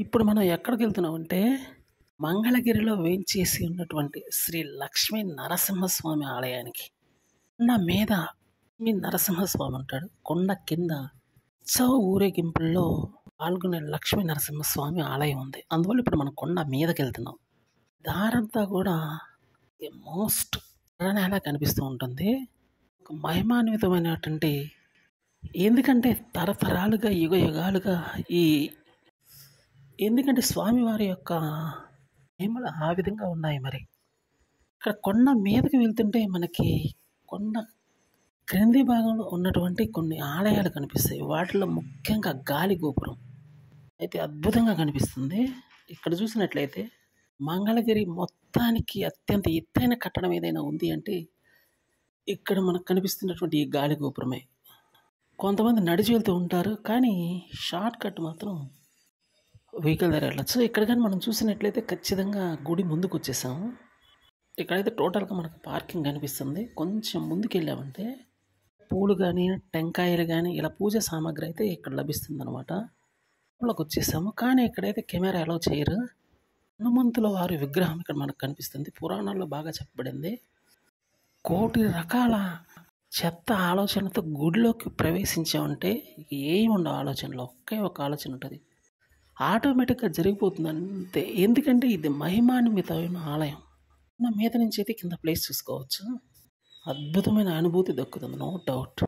ఇప్పుడు మనం ఎక్కడికెళ్తున్నామంటే, మంగళగిరిలో వేంచేసి ఉన్నటువంటి శ్రీ లక్ష్మీ నరసింహస్వామి ఆలయానికి. కొండ మీద లక్ష్మీ నరసింహస్వామి ఉంటాడు. కొండ కింద ఉత్సవ ఊరేగింపుల్లో పాల్గొనే లక్ష్మీ నరసింహస్వామి ఆలయం ఉంది. అందువల్ల ఇప్పుడు మనం కొండ మీదకెళ్తున్నాం. దారంతా కూడా మోస్ట్ ఎర్రనేల కనిపిస్తూ ఉంటుంది. ఒక మహిమాన్వితమైనటువంటి ఎందుకంటే తరతరాలుగా, యుగాలుగా ఈ ఎందుకంటే స్వామివారి యొక్క మహిమలు ఆ విధంగా ఉన్నాయి మరి. ఇక్కడ కొండ మీదకి వెళ్తుంటే మనకి కొండ క్రింది భాగంలో ఉన్నటువంటి కొన్ని ఆలయాలు కనిపిస్తాయి. వాటిలో ముఖ్యంగా గాలి గోపురం అయితే అద్భుతంగా కనిపిస్తుంది. ఇక్కడ చూసినట్లయితే మంగళగిరి మొత్తానికి అత్యంత ఎత్తైన కట్టడం ఏదైనా ఉంది అంటే ఇక్కడ మనకు కనిపిస్తున్నటువంటి ఈ గాలి గోపురమే. కొంతమంది నడిచి వెళ్తూ ఉంటారు, కానీ షార్ట్ కట్ మాత్రం వెహికల్ దగ్గర వెళ్ళచ్చు. ఇక్కడ కానీ మనం చూసినట్లయితే ఖచ్చితంగా గుడి ముందుకు వచ్చేసాము. ఇక్కడైతే టోటల్గా మనకు పార్కింగ్ కనిపిస్తుంది. కొంచెం ముందుకు వెళ్ళామంటే పూలు కానీ, టెంకాయలు కానీ ఇలా పూజ సామాగ్రి అయితే ఇక్కడ లభిస్తుంది అనమాట. లోకి వచ్చేసాము, కానీ ఇక్కడైతే కెమెరా అలౌ చేయరు. హనుమంతుల వారి విగ్రహం ఇక్కడ మనకు కనిపిస్తుంది. పురాణాల్లో బాగా చెప్పబడింది. కోటి రకాల చెత్త ఆలోచనతో గుడిలోకి ప్రవేశించామంటే ఏమి ఉండవు ఆలోచనలో, ఒకే ఒక ఆలోచన ఉంటుంది, ఆటోమేటిక్గా జరిగిపోతుంది అంతే. ఎందుకంటే ఇది మహిమాన్వితమైన ఆలయం. మీద నుంచి అయితే కింద ప్లేస్ చూసుకోవచ్చు. అద్భుతమైన అనుభూతి దక్కుతుంది, నో డౌట్.